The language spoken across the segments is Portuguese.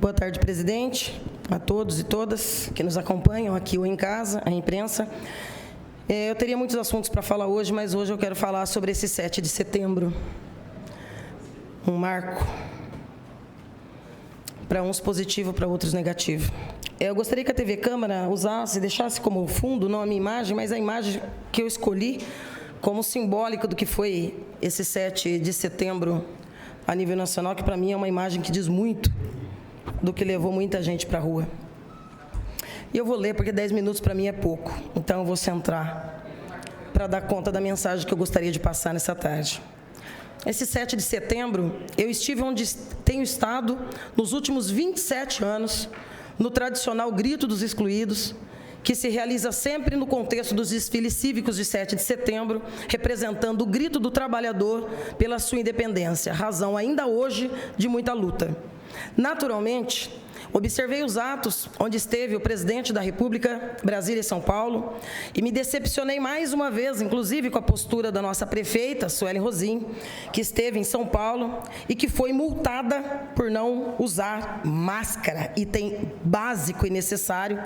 Boa tarde, presidente, a todos e todas que nos acompanham aqui ou em casa, a imprensa. Eu teria muitos assuntos para falar hoje, mas hoje eu quero falar sobre esse 7 de setembro. Um marco. Para uns positivo, para outros negativo. Eu gostaria que a TV Câmara usasse, deixasse como fundo, não a minha imagem, mas a imagem que eu escolhi como simbólica do que foi esse 7 de setembro a nível nacional, que para mim é uma imagem que diz muito do que levou muita gente para a rua. E eu vou ler, porque 10 minutos para mim é pouco, então eu vou centrar para dar conta da mensagem que eu gostaria de passar nessa tarde. Esse 7 de setembro, eu estive onde tenho estado nos últimos 27 anos, no tradicional Grito dos Excluídos, que se realiza sempre no contexto dos desfiles cívicos de 7 de setembro, representando o grito do trabalhador pela sua independência, razão ainda hoje de muita luta. Naturalmente, observei os atos onde esteve o presidente da República, Brasília e São Paulo, e me decepcionei mais uma vez, inclusive com a postura da nossa prefeita, Suelen Rosim, que esteve em São Paulo e que foi multada por não usar máscara, item básico e necessário,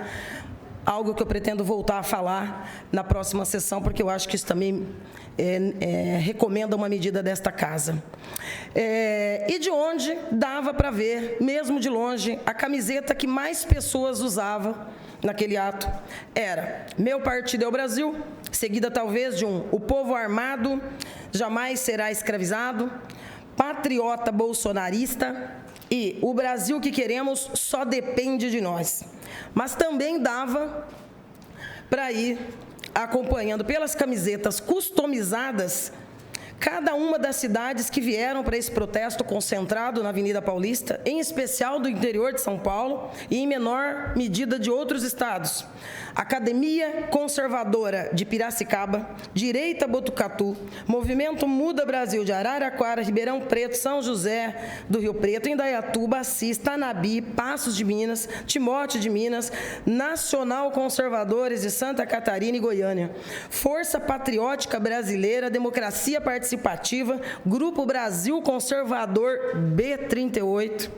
algo que eu pretendo voltar a falar na próxima sessão, porque eu acho que isso também recomenda uma medida desta casa. E de onde dava para ver, mesmo de longe, a camiseta que mais pessoas usavam naquele ato era "Meu partido é o Brasil", seguida talvez de "O povo armado jamais será escravizado", "Patriota bolsonarista" e "O Brasil que queremos só depende de nós". Mas também dava para ir acompanhando pelas camisetas customizadas cada uma das cidades que vieram para esse protesto concentrado na Avenida Paulista, em especial do interior de São Paulo e em menor medida de outros estados. Academia Conservadora de Piracicaba, Direita Botucatu, Movimento Muda Brasil de Araraquara, Ribeirão Preto, São José do Rio Preto, Indaiatuba, Assis, Tanabi, Passos de Minas, Timóteo de Minas, Nacional Conservadores de Santa Catarina e Goiânia, Força Patriótica Brasileira, Democracia Participativa, Grupo Brasil Conservador B38,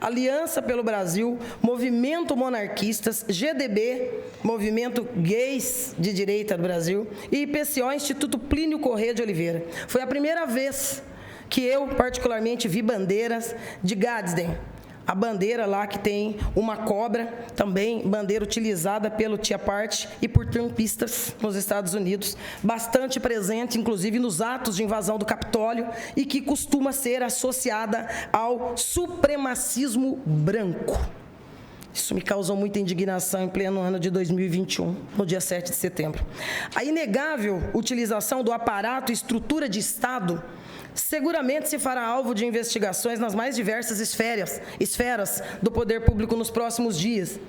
Aliança pelo Brasil, Movimento Monarquistas, GDB, Movimento Gays de Direita do Brasil e IPCO, Instituto Plínio Corrêa de Oliveira. Foi a primeira vez que eu, particularmente, vi bandeiras de Gadsden. A bandeira lá que tem uma cobra, também bandeira utilizada pelo Tea Party e por trumpistas nos Estados Unidos, bastante presente, inclusive, nos atos de invasão do Capitólio e que costuma ser associada ao supremacismo branco. Isso me causou muita indignação em pleno ano de 2021, no dia 7 de setembro. A inegável utilização do aparato e estrutura de Estado seguramente se fará alvo de investigações nas mais diversas esferas do poder público nos próximos dias.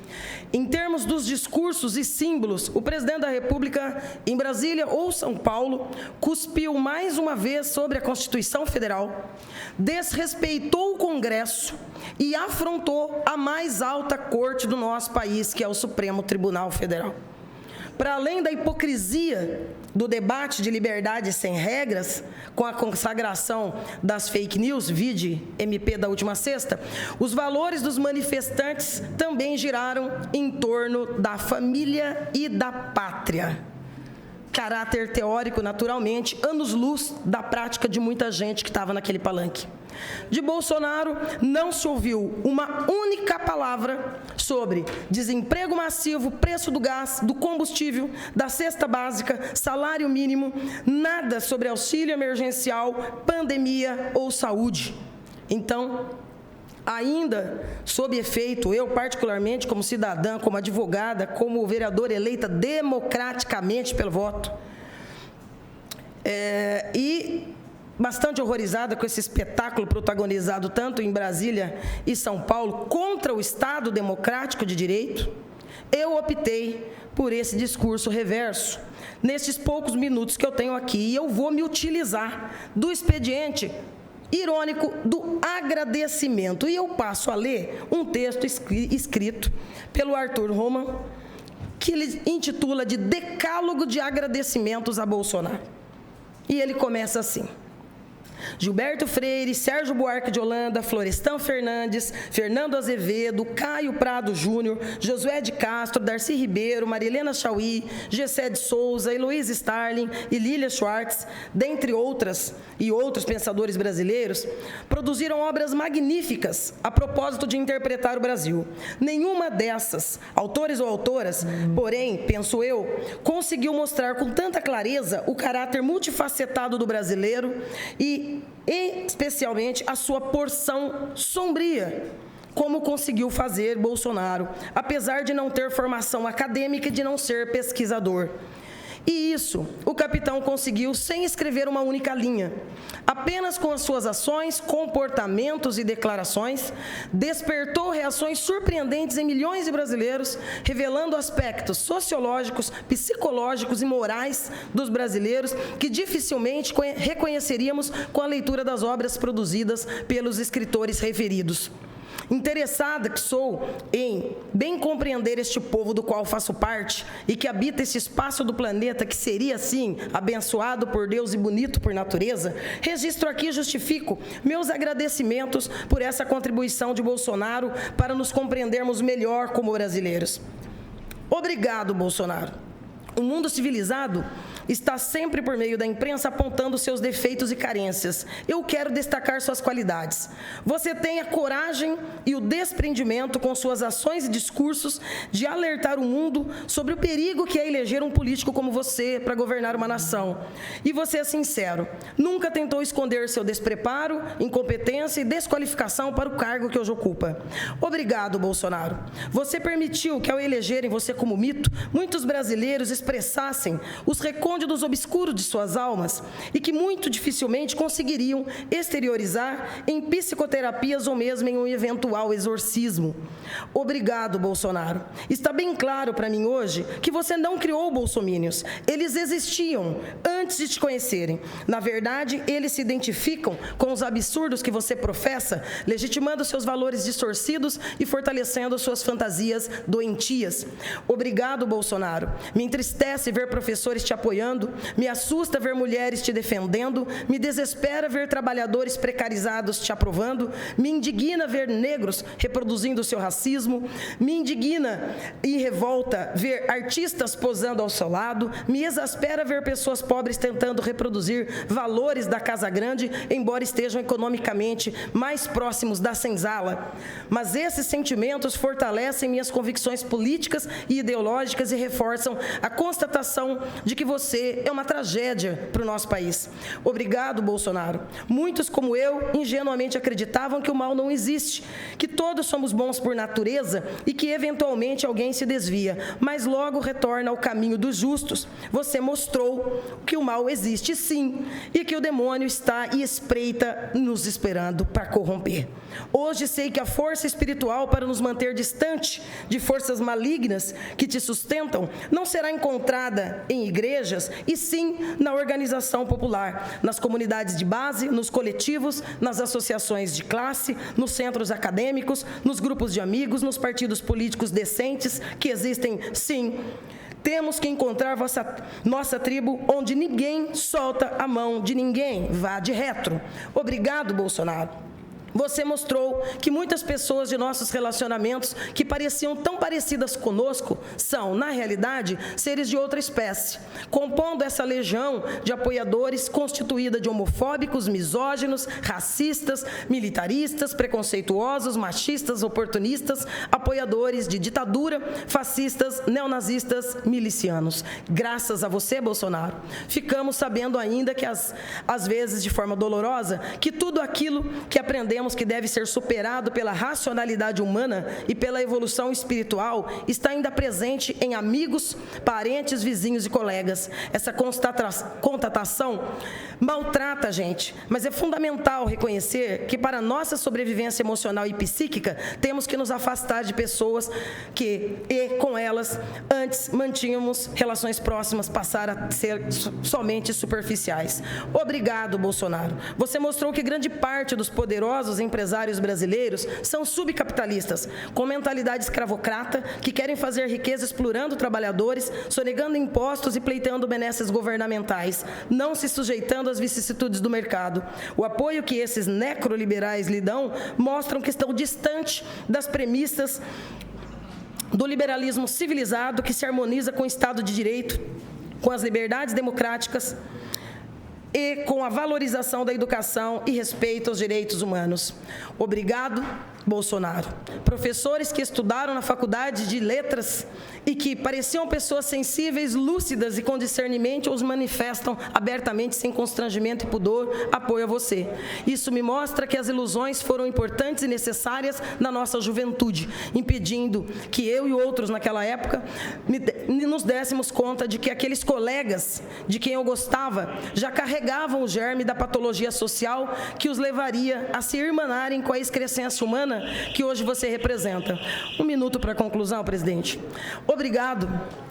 Em termos dos discursos e símbolos, o presidente da República, em Brasília ou São Paulo, cuspiu mais uma vez sobre a Constituição Federal, desrespeitou o Congresso e afrontou a mais alta corte do nosso país, que é o Supremo Tribunal Federal. Para além da hipocrisia do debate de liberdade sem regras, com a consagração das fake news, vide MP da última sexta, os valores dos manifestantes também giraram em torno da família e da pátria. Caráter teórico, naturalmente, anos-luz da prática de muita gente que estava naquele palanque. De Bolsonaro não se ouviu uma única palavra sobre desemprego massivo, preço do gás, do combustível, da cesta básica, salário mínimo, nada sobre auxílio emergencial, pandemia ou saúde. Então, ainda sob efeito, eu particularmente como cidadã, como advogada, como vereadora eleita democraticamente pelo voto, e bastante horrorizada com esse espetáculo protagonizado tanto em Brasília e São Paulo contra o Estado democrático de direito, eu optei por esse discurso reverso. Nesses poucos minutos que eu tenho aqui, eu vou me utilizar do expediente irônico do agradecimento. E eu passo a ler um texto escrito pelo Arthur Roman, que ele intitula de Decálogo de Agradecimentos a Bolsonaro. E ele começa assim: Gilberto Freire, Sérgio Buarque de Holanda, Florestan Fernandes, Fernando Azevedo, Caio Prado Júnior, Josué de Castro, Darcy Ribeiro, Marilena Chauí, Gessé de Souza, Heloísa Starling e Lília Schwartz, dentre outras e outros pensadores brasileiros, produziram obras magníficas a propósito de interpretar o Brasil. Nenhuma dessas, autores ou autoras, porém, penso eu, conseguiu mostrar com tanta clareza o caráter multifacetado do brasileiro e, especialmente, a sua porção sombria, como conseguiu fazer Bolsonaro, apesar de não ter formação acadêmica e de não ser pesquisador. E isso o capitão conseguiu sem escrever uma única linha. Apenas com as suas ações, comportamentos e declarações, despertou reações surpreendentes em milhões de brasileiros, revelando aspectos sociológicos, psicológicos e morais dos brasileiros que dificilmente reconheceríamos com a leitura das obras produzidas pelos escritores referidos. Interessada que sou em bem compreender este povo do qual faço parte e que habita este espaço do planeta que seria, assim, abençoado por Deus e bonito por natureza, registro aqui e justifico meus agradecimentos por essa contribuição de Bolsonaro para nos compreendermos melhor como brasileiros. Obrigado, Bolsonaro. O mundo civilizado está sempre por meio da imprensa apontando seus defeitos e carências. Eu quero destacar suas qualidades. Você tem a coragem e o desprendimento com suas ações e discursos de alertar o mundo sobre o perigo que é eleger um político como você para governar uma nação. E você é sincero, nunca tentou esconder seu despreparo, incompetência e desqualificação para o cargo que hoje ocupa. Obrigado, Bolsonaro. Você permitiu que, ao elegerem você como mito, muitos brasileiros expressassem os recônditos obscuros de suas almas e que muito dificilmente conseguiriam exteriorizar em psicoterapias ou mesmo em um eventual exorcismo. Obrigado, Bolsonaro. Está bem claro para mim hoje que você não criou bolsomínios. Eles existiam antes de te conhecerem. Na verdade, eles se identificam com os absurdos que você professa, legitimando seus valores distorcidos e fortalecendo suas fantasias doentias. Obrigado, Bolsonaro. Me entristece ver professores te apoiando, me assusta ver mulheres te defendendo, me desespera ver trabalhadores precarizados te aprovando, me indigna ver negros reproduzindo o seu racismo, me indigna e revolta ver artistas posando ao seu lado, me exaspera ver pessoas pobres tentando reproduzir valores da Casa Grande, embora estejam economicamente mais próximos da senzala. Mas esses sentimentos fortalecem minhas convicções políticas e ideológicas e reforçam a constatação de que você é uma tragédia para o nosso país. Obrigado, Bolsonaro. Muitos, como eu, ingenuamente acreditavam que o mal não existe, que todos somos bons por natureza e que, eventualmente, alguém se desvia, mas logo retorna ao caminho dos justos. Você mostrou que o mal existe, sim, e que o demônio está e espreita nos esperando para corromper. Hoje sei que a força espiritual para nos manter distante de forças malignas que te sustentam não será encontrada em igrejas, e sim na organização popular, nas comunidades de base, nos coletivos, nas associações de classe, nos centros acadêmicos, nos grupos de amigos, nos partidos políticos decentes, que existem, sim. Temos que encontrar nossa tribo onde ninguém solta a mão de ninguém, vá de retro. Obrigado, Bolsonaro. Você mostrou que muitas pessoas de nossos relacionamentos que pareciam tão parecidas conosco são, na realidade, seres de outra espécie, compondo essa legião de apoiadores constituída de homofóbicos, misóginos, racistas, militaristas, preconceituosos, machistas, oportunistas, apoiadores de ditadura, fascistas, neonazistas, milicianos. Graças a você, Bolsonaro, ficamos sabendo ainda que, às vezes, de forma dolorosa, que tudo aquilo que aprendemos que deve ser superado pela racionalidade humana e pela evolução espiritual está ainda presente em amigos, parentes, vizinhos e colegas. Essa constatação maltrata a gente, mas é fundamental reconhecer que para nossa sobrevivência emocional e psíquica temos que nos afastar de pessoas que, com elas, antes mantínhamos relações próximas, passar a ser somente superficiais. Obrigado, Bolsonaro. Você mostrou que grande parte dos poderosos poderosos empresários brasileiros são subcapitalistas, com mentalidade escravocrata, que querem fazer riqueza explorando trabalhadores, sonegando impostos e pleiteando benesses governamentais, não se sujeitando às vicissitudes do mercado. O apoio que esses necroliberais lhe dão mostram que estão distantes das premissas do liberalismo civilizado que se harmoniza com o Estado de Direito, com as liberdades democráticas e com a valorização da educação e respeito aos direitos humanos. Obrigado, Bolsonaro. Professores que estudaram na Faculdade de Letras e que pareciam pessoas sensíveis, lúcidas e com discernimento, os manifestam abertamente, sem constrangimento e pudor, apoio a você. Isso me mostra que as ilusões foram importantes e necessárias na nossa juventude, impedindo que eu e outros naquela época nos dessemos conta de que aqueles colegas de quem eu gostava já carregavam o germe da patologia social que os levaria a se irmanarem com a excrescência humana que hoje você representa. 1 minuto para a conclusão, presidente. Obrigado,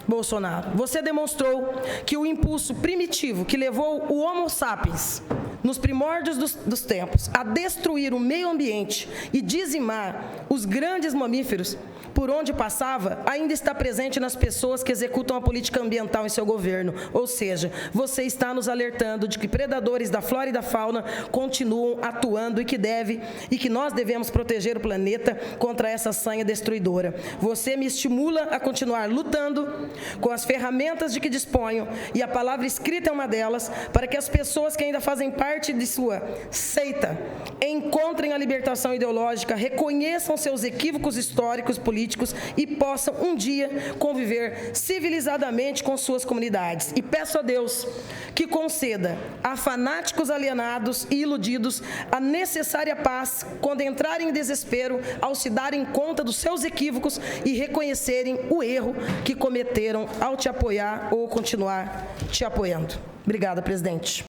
Bolsonaro. Você demonstrou que o impulso primitivo que levou o Homo sapiens, nos primórdios dos tempos, a destruir o meio ambiente e dizimar os grandes mamíferos por onde passava, ainda está presente nas pessoas que executam a política ambiental em seu governo. Ou seja, você está nos alertando de que predadores da flora e da fauna continuam atuando e que nós devemos proteger o planeta contra essa sanha destruidora. Você me estimula a continuar lutando com as ferramentas de que disponho, e a palavra escrita é uma delas, para que as pessoas que ainda fazem parte de sua seita encontrem a libertação ideológica, reconheçam seus equívocos históricos políticos e possam um dia conviver civilizadamente com suas comunidades. E peço a Deus que conceda a fanáticos alienados e iludidos a necessária paz quando entrarem em desespero, ao se darem conta dos seus equívocos e reconhecerem o erro que cometeram ao te apoiar ou continuar te apoiando. Obrigada, presidente.